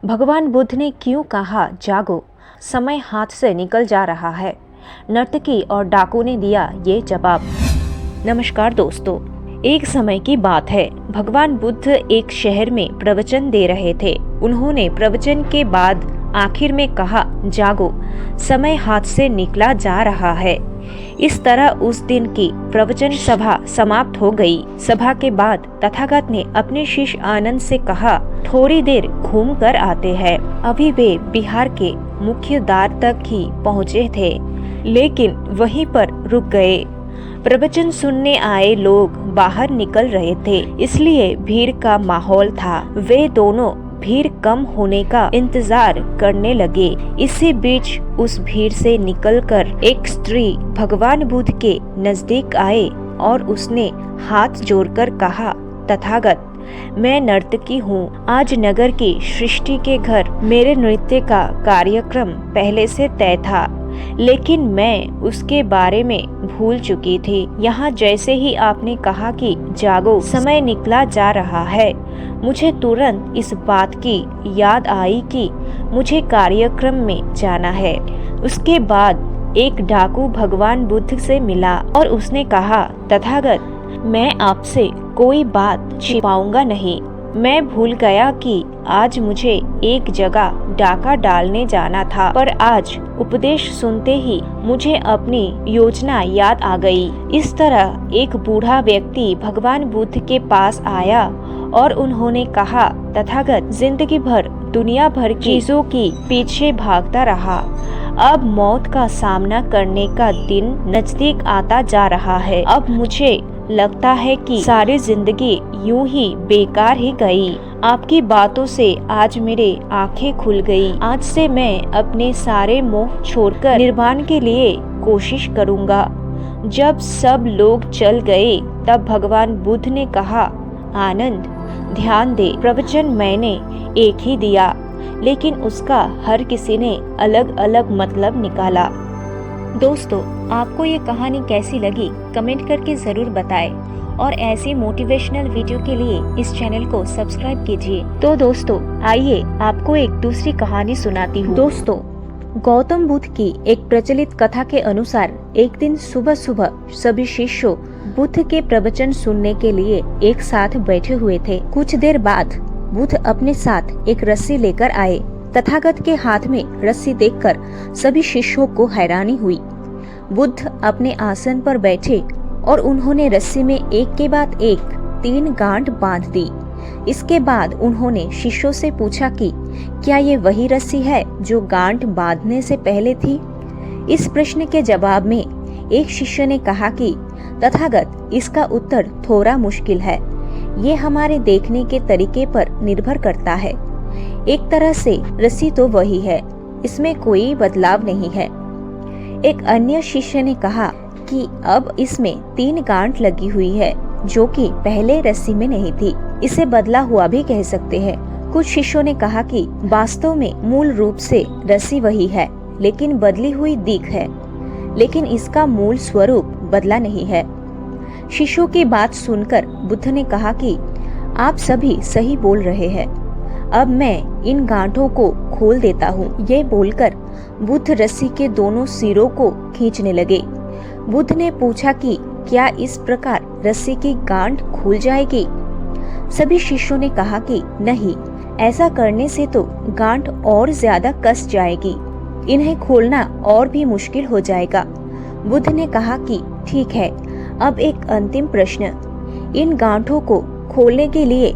भगवान बुद्ध ने क्यों कहा जागो, समय हाथ से निकल जा रहा है। नर्तकी और डाकू ने दिया ये जवाब। नमस्कार दोस्तों, एक समय की बात है। भगवान बुद्ध एक शहर में प्रवचन दे रहे थे। उन्होंने प्रवचन के बाद आखिर में कहा, जागो, समय हाथ से निकला जा रहा है। इस तरह उस दिन की प्रवचन सभा समाप्त हो गई। सभा के बाद तथागत ने अपने शिष्य आनंद से कहा, थोड़ी देर घूम कर आते हैं। अभी वे बिहार के मुख्य द्वार तक ही पहुँचे थे, लेकिन वहीं पर रुक गए। प्रवचन सुनने आए लोग बाहर निकल रहे थे, इसलिए भीड़ का माहौल था। वे दोनों भीड़ कम होने का इंतजार करने लगे। इसी बीच उस भीड़ से निकलकर एक स्त्री भगवान बुद्ध के नजदीक आए और उसने हाथ जोड़कर कहा, तथागत, मैं नर्तकी हूँ। आज नगर की सृष्टि के घर मेरे नृत्य का कार्यक्रम पहले से तय था, लेकिन मैं उसके बारे में भूल चुकी थी। यहाँ जैसे ही आपने कहा कि जागो, समय निकला जा रहा है, मुझे तुरंत इस बात की याद आई कि मुझे कार्यक्रम में जाना है। उसके बाद एक डाकू भगवान बुद्ध से मिला और उसने कहा, तथागत, मैं आपसे कोई बात छिपाऊंगा नहीं। मैं भूल गया कि आज मुझे एक जगह डाका डालने जाना था, पर आज उपदेश सुनते ही मुझे अपनी योजना याद आ गई। इस तरह एक बूढ़ा व्यक्ति भगवान बुद्ध के पास आया और उन्होंने कहा, तथागत, जिंदगी भर दुनिया भर की चीजों की पीछे भागता रहा। अब मौत का सामना करने का दिन नजदीक आता जा रहा है। अब मुझे लगता है कि सारी जिंदगी यूं ही बेकार ही गई। आपकी बातों से आज मेरे आंखें खुल गई। आज से मैं अपने सारे मोह छोड़कर निर्वाण के लिए कोशिश करूंगा। जब सब लोग चल गए तब भगवान बुद्ध ने कहा, आनंद, ध्यान दे। प्रवचन मैंने एक ही दिया, लेकिन उसका हर किसी ने अलग अलग मतलब निकाला। दोस्तों, आपको ये कहानी कैसी लगी कमेंट करके जरूर बताएं और ऐसी मोटिवेशनल वीडियो के लिए इस चैनल को सब्सक्राइब कीजिए। तो दोस्तों, आइए आपको एक दूसरी कहानी सुनाती हूँ। दोस्तों, गौतम बुद्ध की एक प्रचलित कथा के अनुसार एक दिन सुबह सुबह सभी शिष्यों बुद्ध के प्रवचन सुनने के लिए एक साथ बैठे हुए थे। कुछ देर बाद बुद्ध अपने साथ एक रस्सी लेकर आए। तथागत के हाथ में रस्सी देखकर सभी शिष्यों को हैरानी हुई। बुद्ध अपने आसन पर बैठे और उन्होंने रस्सी में एक के बाद एक 3 गांठ बांध दी। इसके बाद उन्होंने शिष्यों से पूछा कि क्या ये वही रस्सी है जो गांठ बांधने से पहले थी। इस प्रश्न के जवाब में एक शिष्य ने कहा कि तथागत, इसका उत्तर थोड़ा मुश्किल है। ये हमारे देखने के तरीके पर निर्भर करता है। एक तरह से रस्सी तो वही है, इसमें कोई बदलाव नहीं है। एक अन्य शिष्य ने कहा कि अब इसमें 3 गांठ लगी हुई है, जो कि पहले रस्सी में नहीं थी। इसे बदला हुआ भी कह सकते हैं। कुछ शिष्यों ने कहा कि वास्तव में मूल रूप से रस्सी वही है, लेकिन बदली हुई दिख है, लेकिन इसका मूल स्वरूप बदला नहीं है। शिष्यों की बात सुनकर बुद्ध ने कहा कि आप सभी सही बोल रहे हैं। अब मैं इन गांठों को खोल देता हूँ। ये बोलकर बुद्ध रस्सी के दोनों सिरों को खींचने लगे। बुद्ध ने पूछा कि क्या इस प्रकार रस्सी की गांठ खुल जाएगी। सभी शिष्यों ने कहा कि नहीं, ऐसा करने से तो गांठ और ज्यादा कस जाएगी। इन्हें खोलना और भी मुश्किल हो जाएगा। बुद्ध ने कहा कि ठीक है, अब एक अंतिम प्रश्न, इन गांठों को खोलने के लिए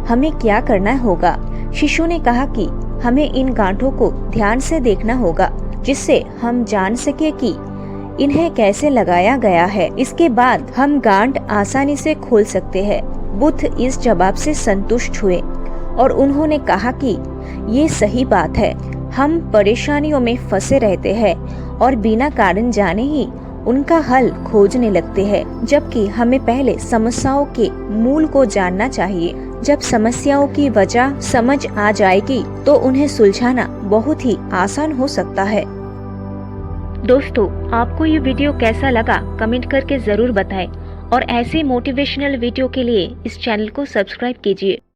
हमें क्या करना होगा। शिष्यों ने कहा कि हमें इन गांठों को ध्यान से देखना होगा, जिससे हम जान सके कि इन्हें कैसे लगाया गया है। इसके बाद हम गांठ आसानी से खोल सकते हैं। बुद्ध इस जवाब से संतुष्ट हुए और उन्होंने कहा कि ये सही बात है। हम परेशानियों में फंसे रहते हैं और बिना कारण जाने ही उनका हल खोजने लगते हैं, जबकि हमें पहले समस्याओं के मूल को जानना चाहिए। जब समस्याओं की वजह समझ आ जाएगी तो उन्हें सुलझाना बहुत ही आसान हो सकता है। दोस्तों, आपको ये वीडियो कैसा लगा कमेंट करके जरूर बताएं और ऐसे मोटिवेशनल वीडियो के लिए इस चैनल को सब्सक्राइब कीजिए।